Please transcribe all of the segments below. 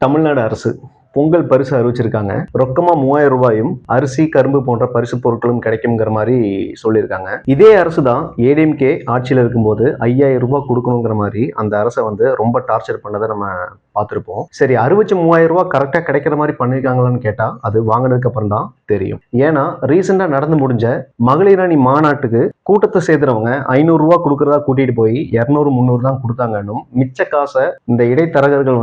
தமிழ்நாடு அரசு பொங்கல் பரிசு அறிவிச்சிருக்காங்க. ரொக்கமா 3000 ரூபாயும் அரிசி, கரும்பு போன்ற பரிசு பொருட்களும் கிடைக்குங்கிற மாதிரி சொல்லியிருக்காங்க. இதே அரசு தான் ஏடிஎம்கே ஆட்சியில் இருக்கும்போது 5000 ரூபாய் கொடுக்கணுங்கிற மாதிரி அந்த அரசை ரொம்ப டார்ச்சர் பண்ணதை நம்ம பார்த்துருப்போம். சரி, அறிவிச்ச 3000 ரூபாய் கரெக்டா கிடைக்கிற மாதிரி பண்ணிருக்காங்களான்னு கேட்டா அது வாங்கினதுக்கு அப்புறம் தான் தெரியும். ஏன்னா ரீசெண்டா நடந்து முடிஞ்ச மகளிர் அணி மாநாட்டுக்கு கூட்டத்தை சேர்த்துறவங்க 500 ரூபாய் கொடுக்கறதா கூட்டிட்டு போய் 200, 300 தான் கொடுத்தாங்கன்னும் மிச்ச காசை இந்த இடைத்தரகர்கள்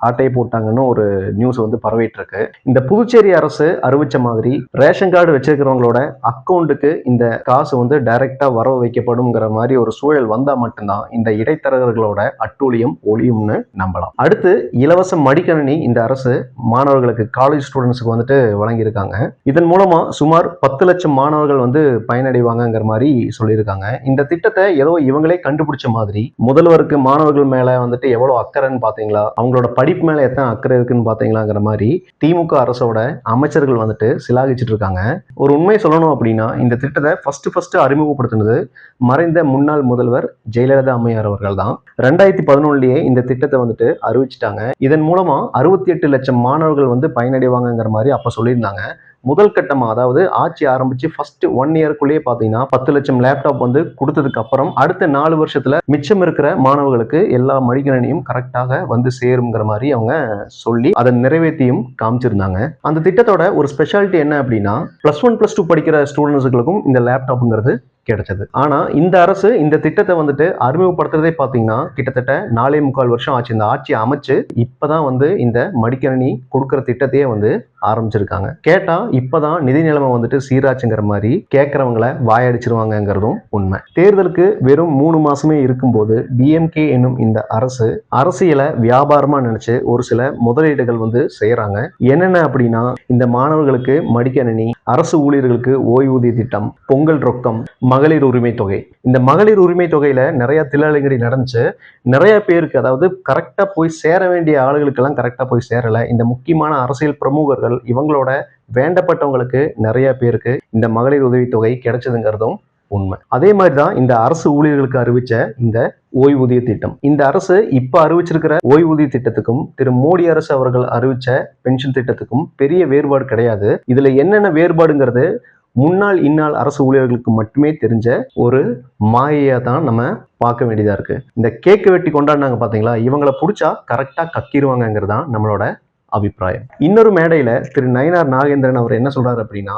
ஆட்டையை போட்டாங்கன்னு ஒரு நியூஸ் பரவிட்டு இருக்கு. இந்த புதுச்சேரி அரசு அறிவிச்ச மாதிரி ரேஷன் கார்டு வச்சிருக்கிறவங்களோட அக்கௌண்ட்டுக்கு இந்த காசு டைரக்டா வரவு வைக்கப்படும்ங்கிற மாதிரி ஒரு சூழல் வந்தா மட்டும்தான் இந்த இடைத்தரகர்களோட அட்டூழியம் ஒளியும்னு நம்பலாம். அடுத்து இலவச மடிக்கணினி இந்த அரசு மாணவர்களுக்கு, காலேஜ் ஸ்டூடெண்ட்ஸுக்கு வழங்கியிருக்காங்க. இதன் மூலமா சுமார் 10 லட்சம் மாணவர்கள் பயனடைவாங்கிற மாதிரி சொல்லியிருக்காங்க. இந்த திட்டத்தை ஏதோ இவங்களே கண்டுபிடிச்ச மாதிரி முதல்வருக்கு மாணவர்கள் மேல எவ்வளவு அக்கறைன்னு பாத்தீங்களா, அவங்களோட படிப்பு மேல எத்தனை அக்கறை இருக்குன்னு பாத்தீங்களாங்கிற மாதிரி திமுக அரசோட அமைச்சர்கள் சிலாகிச்சிட்டு இருக்காங்க. ஒரு உண்மை சொல்லணும் அப்படின்னா இந்த திட்டத்தை ஃபர்ஸ்ட் அறிமுகப்படுத்தினது மறைந்த முன்னாள் முதல்வர் ஜெயலலிதா அம்மையார் அவர்கள் தான். 2011 இந்த திட்டத்தை அறிவிச்சிட்டாங்க. இதன் மூலமா 68 லட்சம் மாணவர்கள் பயனடைவாங்கிற மாதிரி அப்ப சொல்லியிருந்தாங்க. முதல் கட்டமா, அதாவது ஆட்சி ஆரம்பிச்சு ஃபர்ஸ்ட் 1 இயர்க்குள்ளேயே பாத்தீங்கன்னா 10 லட்சம் லேப்டாப் கொடுத்ததுக்கு அப்புறம் அடுத்த 4 வருஷத்துல மிச்சம் இருக்கிற மாணவர்களுக்கு எல்லா மடிக்கணினியும் கரெக்டாக சேருங்கிற மாதிரி அவங்க சொல்லி அதை நிறைவேற்றியும் காமிச்சிருந்தாங்க. அந்த திட்டத்தோட ஒரு ஸ்பெஷாலிட்டி என்ன அப்படின்னா +1 +2 படிக்கிற ஸ்டூடெண்ட்ஸுகளுக்கும் இந்த லேப்டாப்ங்கிறது கிடைச்சது. ஆனா இந்த அரசு இந்த திட்டத்தை அறிமுகப்படுத்துறதே பாத்தீங்கன்னா கிட்டத்தட்ட 4.25 வருஷம் ஆச்சு. இந்த ஆட்சி அமைச்சு இப்பதான் இந்த மடிக்கணினி கொடுக்கிற திட்டத்தையே ஆரம்பிச்சிருக்காங்க. கேட்டா இப்பதான் நிதி நிலைமை சீராச்சுங்கிற மாதிரி கேட்கறவங்களை வாயடிச்சிருவாங்கிறதும் உண்மை. தேர்தலுக்கு வெறும் 3 மாசமே இருக்கும்போது டிஎம்கே என்னும் இந்த அரசு அரசியலை வியாபாரமா நினைச்சு ஒரு சில முதலீடுகள் செய்யறாங்க. என்னென்ன அப்படின்னா இந்த மாணவர்களுக்கு மடிக்கணினி, அரசு ஊழியர்களுக்கு ஓய்வூதிய திட்டம், பொங்கல் ரொக்கம், மகளிர் உரிமை தொகை. இந்த மகளிர் உரிமை தொகையில நிறைய தில்லாலங்கடி நடந்துச்சு. நிறைய பேருக்கு, அதாவது கரெக்டா போய் சேர வேண்டிய ஆளுகளுக்கெல்லாம் கரெக்டா போய் சேரல. இந்த முக்கியமான அரசியல் பிரமுகர்கள் இவங்களோட வேண்டப்பட்டவங்களுக்கு நிறைய பேருக்கு இந்த மகளிர் உதவி தொகை கிடைச்சதுங்கிறதும் உண்மை. அதே மாதிரிதான் இந்த அரசு ஊழியர்களுக்கு அறிவிச்ச இந்த ஓய்வூதிய திட்டம். இந்த அரசு இப்ப அறிவிச்சிருக்கிற ஓய்வூதிய திட்டத்துக்கும் திரு மோடி அரசு அவர்கள் அறிவிச்ச பென்ஷன் திட்டத்துக்கும் பெரிய வேறுபாடு கிடையாது. இதுல என்னென்ன வேறுபாடுங்கிறது முன்னாள் இந்நாள் அரசு ஊழியர்களுக்கு மட்டுமே தெரிஞ்ச ஒரு மாயையா தான் நம்ம பார்க்க வேண்டியதா இருக்கு. இந்த கேக்கு வெட்டி கொண்டாடினாங்க பாத்தீங்களா, இவங்களை பிடிச்சா கரெக்டா கக்கிடுவாங்கிறது தான் நம்மளோட அபிப்பிராயம். இன்னொரு மேடையில திரு நயினார் நாகேந்திரன் அவர் என்ன சொல்றாரு அப்படின்னா,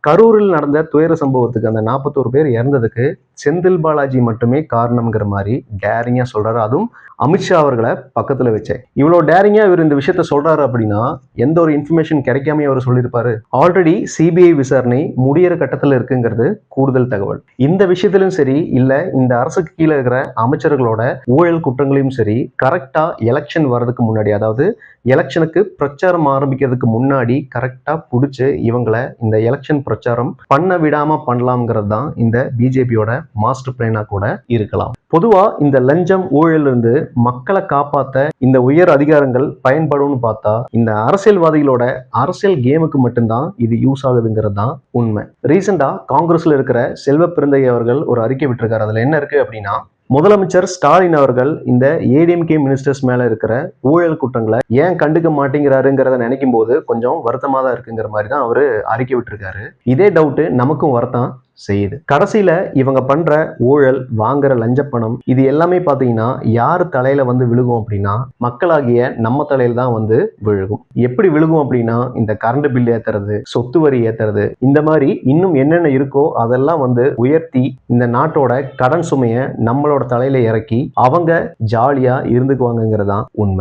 கரூரில் நடந்த துயர சம்பவத்துக்கு அந்த 41 பேர் இறந்ததுக்கு செந்தில் பாலாஜி மட்டுமே காரணம்ங்கிற மாதிரி டேரிங்கா சொல்றாரு. அதுவும் அமித்ஷா அவர்களை பக்கத்துல வச்சேன். இவ்வளவு டேரிங்கா இவர் இந்த விஷயத்த சொல்றாரு அப்படின்னா எந்த ஒரு இன்ஃபர்மேஷன் கிடைக்காம அவர் சொல்லியிருப்பாரு. ஆல்ரெடி சிபிஐ விசாரணை முடியிற கட்டத்துல இருக்குங்கிறது கூடுதல் தகவல். இந்த விஷயத்திலும் சரி, இல்ல இந்த அரசுக்கு கீழே இருக்கிற அமைச்சர்களோட ஊழல் குற்றங்களையும் சரி, கரெக்டா எலெக்ஷன் வர்றதுக்கு முன்னாடி, அதாவது எலெக்ஷனுக்கு பிரச்சாரம் ஆரம்பிக்கிறதுக்கு முன்னாடி கரெக்டா புடிச்சு இவங்களை இந்த எலெக்ஷன் பிரச்சாரம் பண்ண விடாம பண்ணலாம்ங்கிறது தான் இந்த பிஜேபியோட மாஸ்டர் பிளானா கூட இருக்கலாம். பொதுவா இந்த லஞ்சம் ஊழல் இருந்து மக்களை காப்பாத்த இந்த உயர் அதிகாரங்கள் பயன்படும்னு பார்த்தா இந்த அரசியல்வாதிகளோட அரசியல் கேமுக்கு மட்டும்தான் இது யூஸ் ஆகுதுங்கிறது தான் உண்மை. ரீசெண்டா காங்கிரஸ்ல இருக்கிற செல்வ பெருந்தை அவர்கள் ஒரு அறிக்கை விட்டுருக்காரு. அதுல என்ன இருக்கு அப்படின்னா, முதலமைச்சர் ஸ்டாலின் அவர்கள் இந்த ஏடிஎம்கே மினிஸ்டர்ஸ் மேல இருக்கிற ஊழல் குற்றங்களை ஏன் கண்டுக்க மாட்டேங்கிறாருங்கிறத நினைக்கும் போது கொஞ்சம் வருத்தமா தான் இருக்குங்கிற மாதிரி தான் அவரு அறிக்கை விட்டுருக்காரு. இதே டவுட் நமக்கும் வரத்தான் செய்யுது. கடைசியில இவங்க பண்ற ஊழல், வாங்குற லஞ்ச பணம், இது எல்லாமே பாத்தீங்கன்னா யாரு தலையில விழுகும் அப்படின்னா மக்களாகிய நம்ம தலையில தான் விழுகும். எப்படி விழுகும் அப்படின்னா இந்த கரண்ட் பில் ஏத்துறது, சொத்து வரி ஏத்துறது, இந்த மாதிரி இன்னும் என்னென்ன இருக்கோ அதெல்லாம் உயர்த்தி இந்த நாட்டோட கடன் சுமையை நம்மளோட தலையில இறக்கி அவங்க ஜாலியா இருந்துக்குவாங்கிறதான் உண்மை.